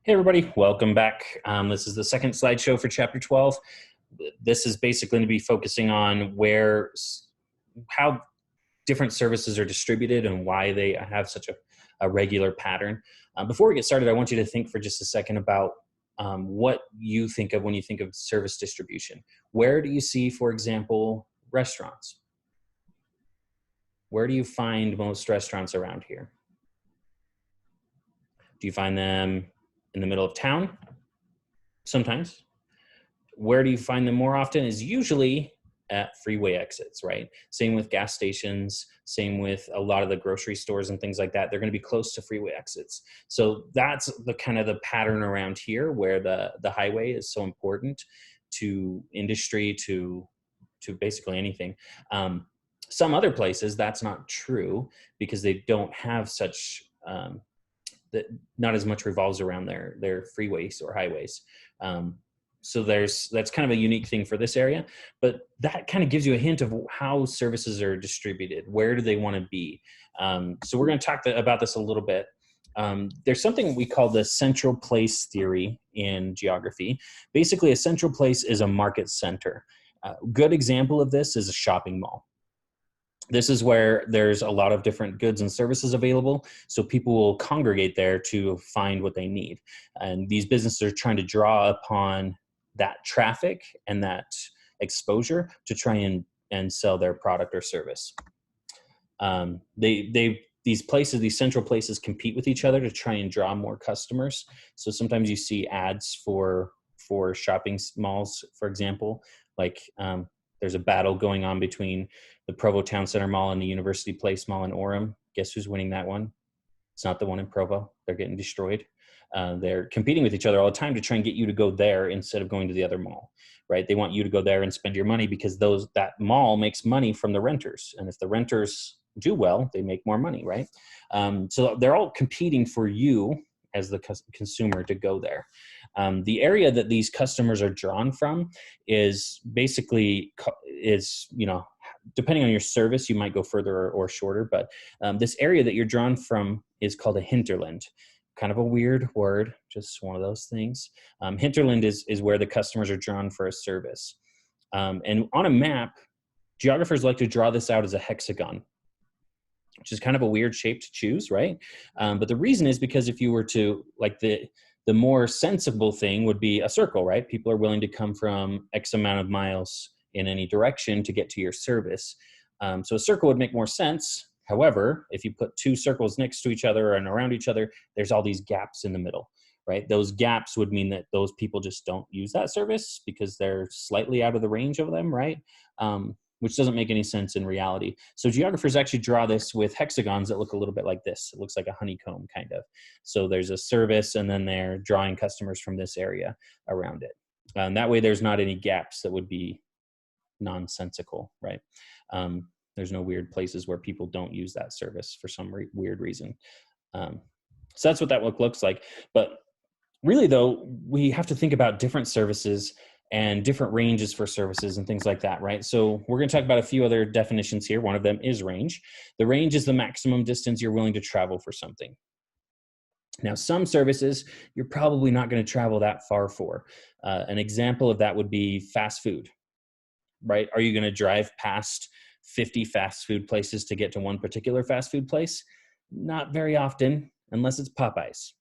Hey everybody, welcome back. This is the second slideshow for chapter 12. This is basically going to be focusing on how different services are distributed and why they have such a regular pattern. Before we get started, I want you to think for just a second about what you think of when you think of service distribution. Where do you see, for example, restaurants? Where do you find most restaurants around here? Do you find them in the middle of town? Sometimes. Where do you find them more often is usually at freeway exits, right? Same with gas stations, same with a lot of the grocery stores and things like that. They're going to be close to freeway exits. So that's the kind of the pattern around here where the highway is so important to industry, to basically anything. Some other places that's not true because they don't have such that not as much revolves around their freeways or highways. So that's kind of a unique thing for this area, but that kind of gives you a hint of how services are distributed. Where do they want to be? So we're going to talk about this a little bit. There's something we call the central place theory in geography. Basically, a central place is a market center. A good example of this is a shopping mall. This is where there's a lot of different goods and services available, so people will congregate there to find what they need. And these businesses are trying to draw upon that traffic and that exposure to try and sell their product or service. These central places compete with each other to try and draw more customers. So sometimes you see ads for shopping malls, for example, like there's a battle going on between the Provo Town Center Mall and the University Place Mall in Orem. Guess who's winning that one? It's not the one in Provo. They're getting destroyed. They're competing with each other all the time to try and get you to go there instead of going to the other mall, right? They want you to go there and spend your money because that mall makes money from the renters. And if the renters do well, they make more money, right? So they're all competing for you as the consumer to go there. The area that these customers are drawn from is basically depending on your service, you might go further or shorter, but this area that you're drawn from is called a hinterland. Kind of a weird word, just one of those things. Hinterland is where the customers are drawn for a service. And on a map, geographers like to draw this out as a hexagon, which is kind of a weird shape to choose, right? But the reason is because if you were to, like the more sensible thing would be a circle, right? People are willing to come from X amount of miles in any direction to get to your service. So a circle would make more sense. However, if you put two circles next to each other and around each other, there's all these gaps in the middle, right? Those gaps would mean that those people just don't use that service because they're slightly out of the range of them, right? Which doesn't make any sense in reality. So geographers actually draw this with hexagons that look a little bit like this. It looks like a honeycomb kind of. So there's a service and then they're drawing customers from this area around it. That way there's not any gaps that would be nonsensical, right? There's no weird places where people don't use that service for some weird reason. So that's what that looks like. But really though, we have to think about different services and different ranges for services and things like that, right? So we're going to talk about a few other definitions here. One of them is range. The range is the maximum distance you're willing to travel for something. Now, some services you're probably not going to travel that far for. An example of that would be fast food, right? Are you going to drive past 50 fast food places to get to one particular fast food place? Not very often, unless it's Popeyes.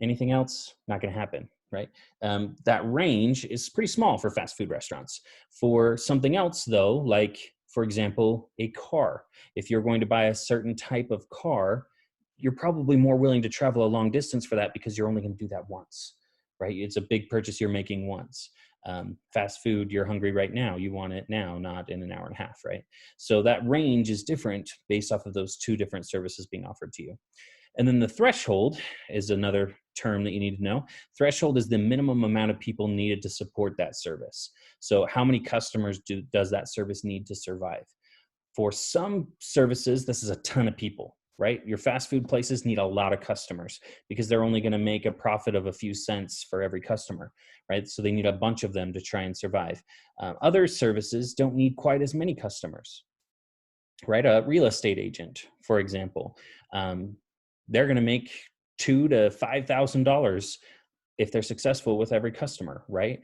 Anything else? Not going to happen, right? That range is pretty small for fast food restaurants. For something else though, like for example, a car, if you're going to buy a certain type of car, you're probably more willing to travel a long distance for that because you're only going to do that once, right? It's a big purchase you're making once. Fast food, you're hungry right now. You want it now, not in an hour and a half, right? So that range is different based off of those two different services being offered to you. And then the threshold is another term that you need to know. Threshold is the minimum amount of people needed to support that service. So how many customers does that service need to survive? For some services, this is a ton of people, right? Your fast food places need a lot of customers because they're only going to make a profit of a few cents for every customer, right? So they need a bunch of them to try and survive. Other services don't need quite as many customers, right? A real estate agent, for example, they're going to make $2,000 to $5,000 if they're successful with every customer, right?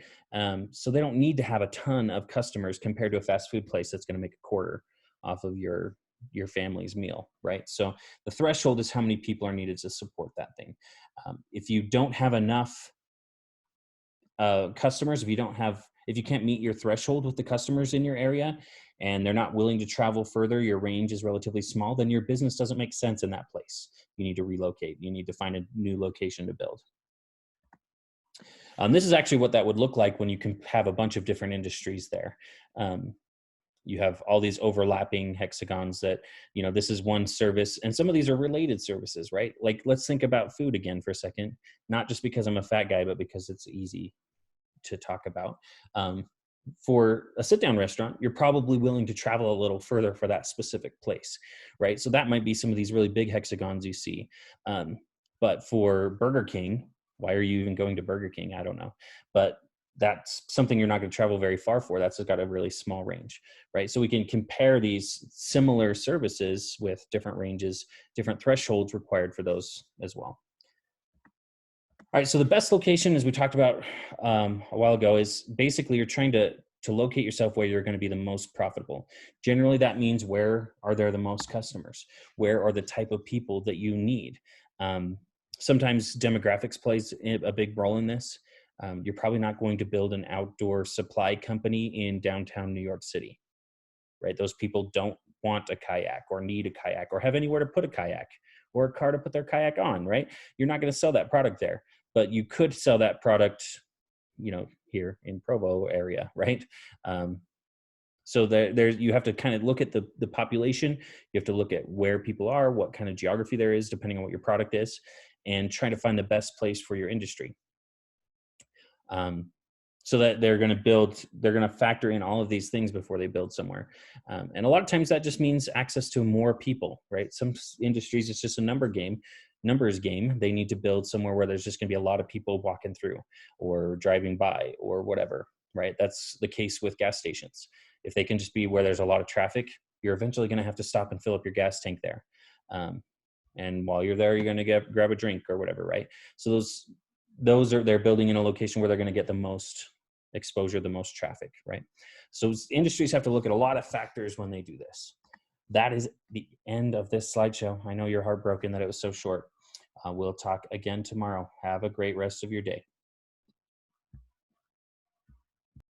So they don't need to have a ton of customers compared to a fast food place that's going to make a quarter off of your family's meal, right? So the threshold is how many people are needed to support that thing. If you don't have enough customers, if you can't meet your threshold with the customers in your area and they're not willing to travel further, your range is relatively small, then your business doesn't make sense in that place. You need to relocate. You need to find a new location to build. This is actually what that would look like when you can have a bunch of different industries there. You have all these overlapping hexagons that, this is one service, and some of these are related services, right? Like, let's think about food again for a second, not just because I'm a fat guy, but because it's easy to talk about. For a sit-down restaurant, you're probably willing to travel a little further for that specific place, right? So that might be some of these really big hexagons you see. But for Burger King, why are you even going to Burger King? I don't know. But that's something you're not going to travel very far for. That's got a really small range, right? So we can compare these similar services with different ranges, different thresholds required for those as well. All right, so the best location, as we talked about a while ago, is basically you're trying to locate yourself where you're going to be the most profitable. Generally, that means where are there the most customers? Where are the type of people that you need? Sometimes demographics plays a big role in this. You're probably not going to build an outdoor supply company in downtown New York City, right? Those people don't want a kayak or need a kayak or have anywhere to put a kayak or a car to put their kayak on, right? You're not going to sell that product there, but you could sell that product, here in Provo area, right? So there you have to kind of look at the population. You have to look at where people are, what kind of geography there is, depending on what your product is, and try to find the best place for your industry. So that they're going to factor in all of these things before they build somewhere. And a lot of times that just means access to more people, right? Some industries, it's just a numbers game. They need to build somewhere where there's just going to be a lot of people walking through or driving by or whatever, right? That's the case with gas stations. If they can just be where there's a lot of traffic, you're eventually going to have to stop and fill up your gas tank there. And while you're there, you're going to grab a drink or whatever, right? So they're building in a location where they're going to get the most exposure, the most traffic, right? So industries have to look at a lot of factors when they do this. That is the end of this slideshow. I know you're heartbroken that it was so short. We'll talk again tomorrow. Have a great rest of your day.